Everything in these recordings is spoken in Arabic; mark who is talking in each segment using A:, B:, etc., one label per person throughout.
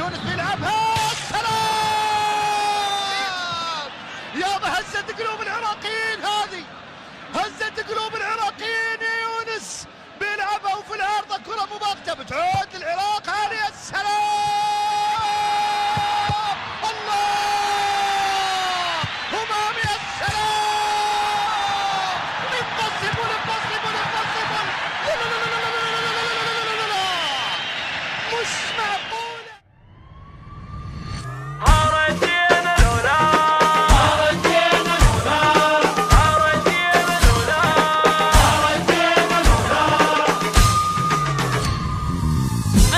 A: يونس بيلعبها، سلام يا هزت قلوب العراقيين، هذه هزت قلوب العراقيين يا يونس، بيلعبها وفي العارضة كرة مباغتة بتعود للعراق، هذه السلام، الله همامي السلام، impossible impossible impossible، لا لا لا لا لا لا لا لا، مش معقولة.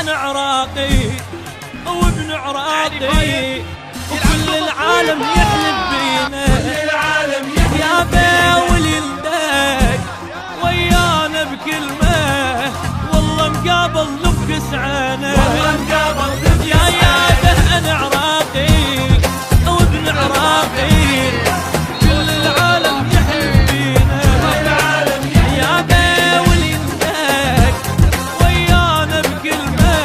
B: أنا عراقي وابن عراقي وكل العالم يحلف بينا، يا باول يلدك ويانا بكلمة، والله مقابل نفقس عنا، يا ده أنا عراقي وابن عراقي كل العالم يحلف بينا، يا باول يلدك ويانا بكلمة،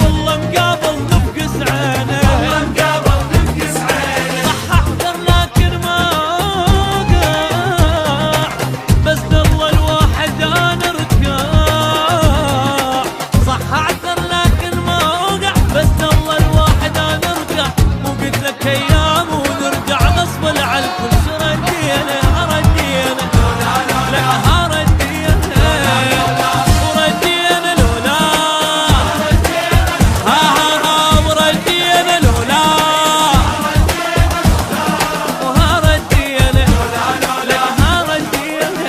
B: والله مقابل نفقس عنا، صح احذر لكن ما اوقع، بس ضل الواحد انا ركاع، صح اعذر لكن ما اوقع، بس ضل الواحد انا ركاع، وقلت لك ايام ونرجع غصب على الكل، شو ردينا ردينا لا هردينا وردينا لولا وردينا لولا وهردينا لا هردينا.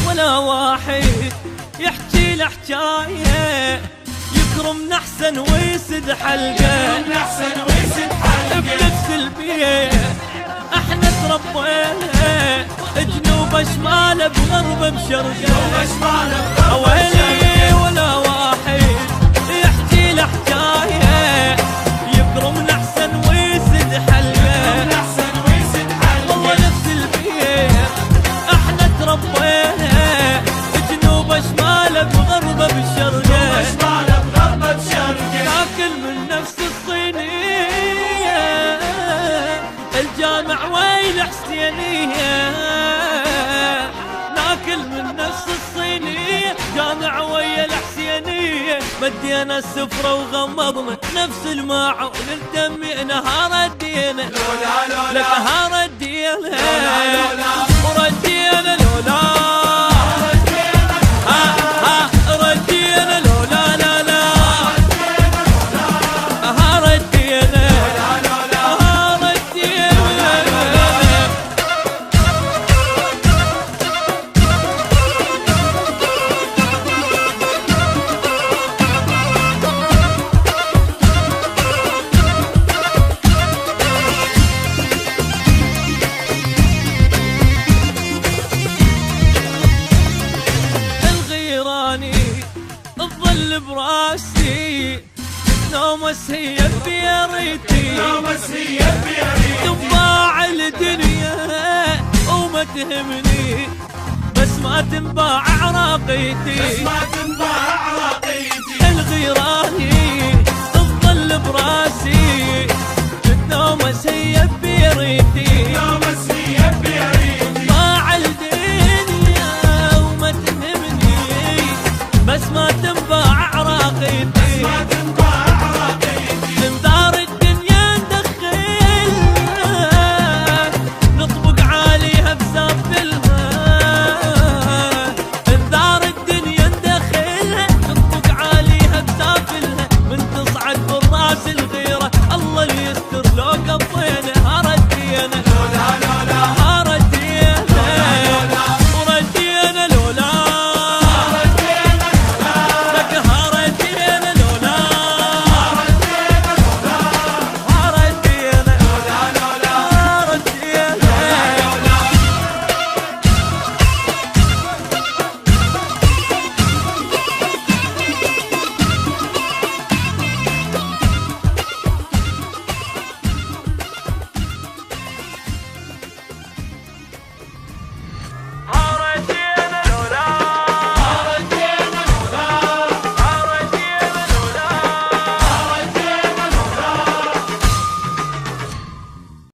B: ولا واحد يحكي له حكايه يكرمنا احسن ويسد حلقه، بنفس البيت احنا تربينا، جنوب شمال بغرب بشرقه، ويلي ولا واحد يحكي له حكايه يكرمنا احسن ويسد حلقه، والله نفس البيت احنا تربينا، جنوب شمال بغرب بشرقه، ناكل من نفس الصينيه، الجامع وين حسينيه، ناكل من نفس الصينيه، جامع ويا الحسينيه، بدينا السفره وغمضنا نفس الماعون، الدمينا هردينا لك هردينا وردينا لولا ردينا لولا لا لا هردينا الظل براسي، نومس هي بيريتي، تنباع الدنيا وما تهمني، بس ما تنباع عراقيتي، الغيراني الظل براسي، نومس هي بيريتي،